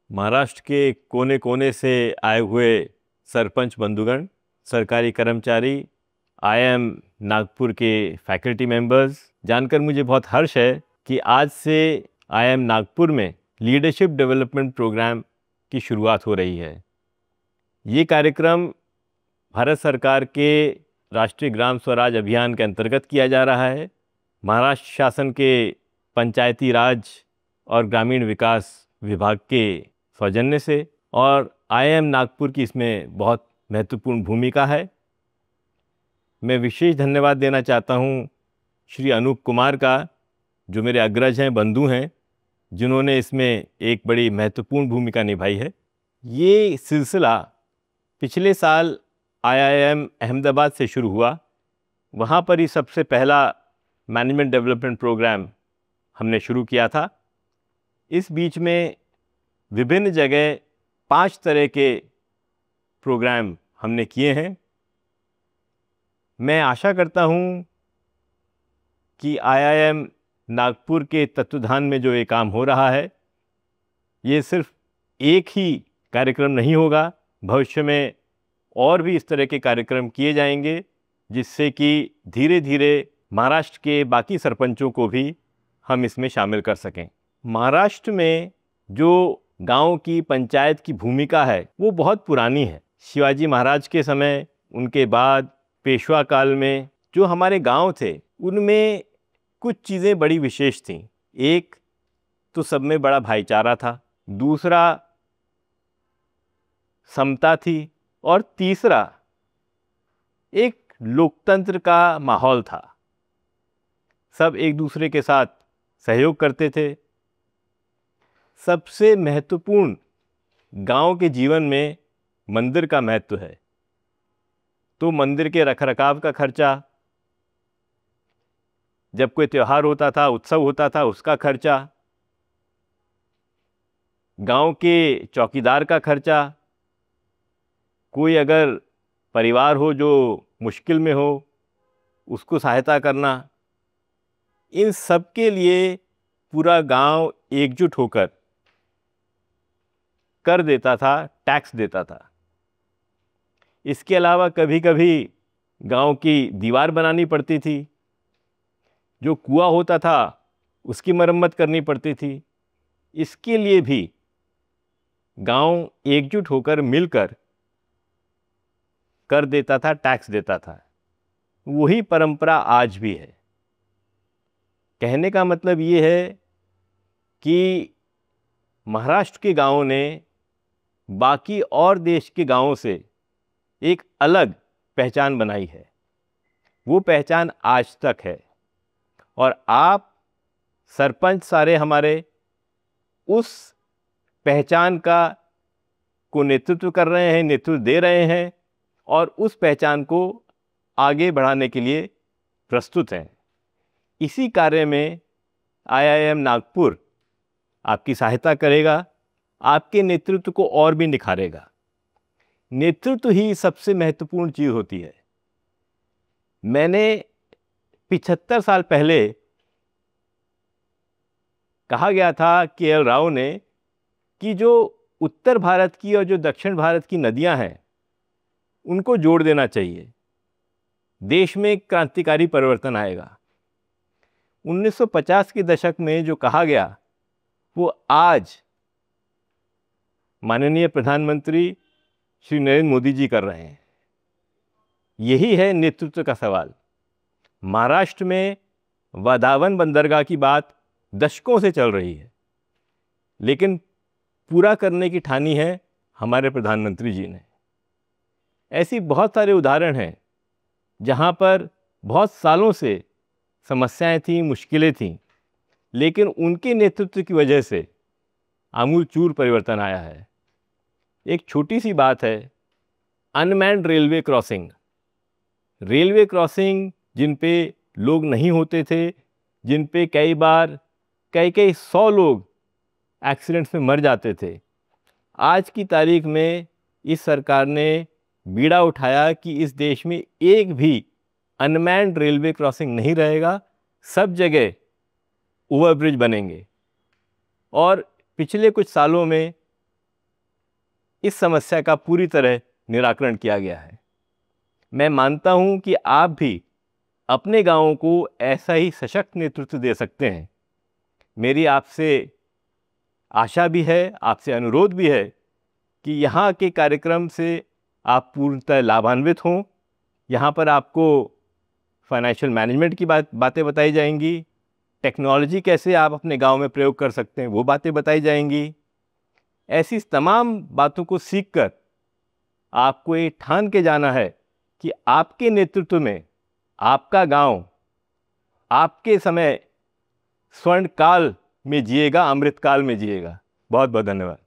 महाराष्ट्र के कोने कोने से आए हुए सरपंच बंधुगण, सरकारी कर्मचारी, आईआईएम नागपुर के फैकल्टी मेंबर्स, जानकर मुझे बहुत हर्ष है कि आज से आईआईएम नागपुर में लीडरशिप डेवलपमेंट प्रोग्राम की शुरुआत हो रही है। ये कार्यक्रम भारत सरकार के राष्ट्रीय ग्राम स्वराज अभियान के अंतर्गत किया जा रहा है। महाराष्ट्र शासन के पंचायती राज और ग्रामीण विकास विभाग के सौजन्य से, और आईआईएम नागपुर की इसमें बहुत महत्वपूर्ण भूमिका है। मैं विशेष धन्यवाद देना चाहता हूं श्री अनूप कुमार का, जो मेरे अग्रज हैं, बंधु हैं, जिन्होंने इसमें एक बड़ी महत्वपूर्ण भूमिका निभाई है। ये सिलसिला पिछले साल आईआईएम अहमदाबाद से शुरू हुआ। वहाँ पर ही सबसे पहला मैनेजमेंट डेवलपमेंट प्रोग्राम हमने शुरू किया था। इस बीच में विभिन्न जगह 5 तरह के प्रोग्राम हमने किए हैं। मैं आशा करता हूँ कि आईआईएम नागपुर के तत्वाधान में जो ये काम हो रहा है, ये सिर्फ एक ही कार्यक्रम नहीं होगा। भविष्य में और भी इस तरह के कार्यक्रम किए जाएंगे, जिससे कि धीरे धीरे महाराष्ट्र के बाकी सरपंचों को भी हम इसमें शामिल कर सकें। महाराष्ट्र में जो गांव की पंचायत की भूमिका है वो बहुत पुरानी है। शिवाजी महाराज के समय, उनके बाद पेशवा काल में जो हमारे गांव थे, उनमें कुछ चीज़ें बड़ी विशेष थीं। एक तो सब में बड़ा भाईचारा था, दूसरा समता थी, और तीसरा एक लोकतंत्र का माहौल था। सब एक दूसरे के साथ सहयोग करते थे। सबसे महत्वपूर्ण गांव के जीवन में मंदिर का महत्व है, तो मंदिर के रखरखाव का खर्चा, जब कोई त्यौहार होता था, उत्सव होता था, उसका खर्चा, गांव के चौकीदार का खर्चा, कोई अगर परिवार हो जो मुश्किल में हो, उसको सहायता करना, इन सब के लिए पूरा गांव एकजुट होकर कर देता था, टैक्स देता था। इसके अलावा कभी कभी गांव की दीवार बनानी पड़ती थी, जो कुआं होता था उसकी मरम्मत करनी पड़ती थी। इसके लिए भी गांव एकजुट होकर मिलकर कर देता था, टैक्स देता था। वही परंपरा आज भी है। कहने का मतलब ये है कि महाराष्ट्र के गांवों ने बाकी और देश के गांवों से एक अलग पहचान बनाई है। वो पहचान आज तक है, और आप सरपंच सारे हमारे उस पहचान को नेतृत्व कर रहे हैं, नेतृत्व दे रहे हैं, और उस पहचान को आगे बढ़ाने के लिए प्रस्तुत हैं। इसी कार्य में आईआईएम नागपुर आपकी सहायता करेगा, आपके नेतृत्व को और भी निखारेगा। नेतृत्व ही सबसे महत्वपूर्ण चीज़ होती है। मैंने 75 साल पहले कहा गया था के.एल. राव ने कि जो उत्तर भारत की और जो दक्षिण भारत की नदियां हैं, उनको जोड़ देना चाहिए। देश में एक क्रांतिकारी परिवर्तन आएगा। 1950 के दशक में जो कहा गया, वो आज माननीय प्रधानमंत्री श्री नरेंद्र मोदी जी कर रहे हैं। यही है नेतृत्व का सवाल। महाराष्ट्र में वाधावन बंदरगाह की बात दशकों से चल रही है, लेकिन पूरा करने की ठानी है हमारे प्रधानमंत्री जी ने। ऐसी बहुत सारे उदाहरण हैं जहां पर बहुत सालों से समस्याएं थीं, मुश्किलें थीं, लेकिन उनके नेतृत्व की वजह से आमूलचूल परिवर्तन आया है। एक छोटी सी बात है, unmanned railway crossing. Railway crossing जिन पे लोग नहीं होते थे, जिन पे कई बार कई 100 लोग एक्सीडेंट्स में मर जाते थे, आज की तारीख में इस सरकार ने बीड़ा उठाया कि इस देश में एक भी अनमैन्ड रेलवे क्रॉसिंग नहीं रहेगा। सब जगह ओवरब्रिज बनेंगे। और पिछले कुछ सालों में इस समस्या का पूरी तरह निराकरण किया गया है। मैं मानता हूं कि आप भी अपने गांवों को ऐसा ही सशक्त नेतृत्व दे सकते हैं। मेरी आपसे आशा भी है, आपसे अनुरोध भी है कि यहाँ के कार्यक्रम से आप पूर्णतः लाभान्वित हों। यहाँ पर आपको फाइनेंशियल मैनेजमेंट की बातें बताई जाएंगी, टेक्नोलॉजी कैसे आप अपने गांव में प्रयोग कर सकते हैं वो बातें बताई जाएंगी। ऐसी तमाम बातों को सीखकर आपको ये ठान के जाना है कि आपके नेतृत्व में आपका गांव आपके समय स्वर्ण काल में जिएगा, अमृत काल में जिएगा। बहुत बहुत धन्यवाद।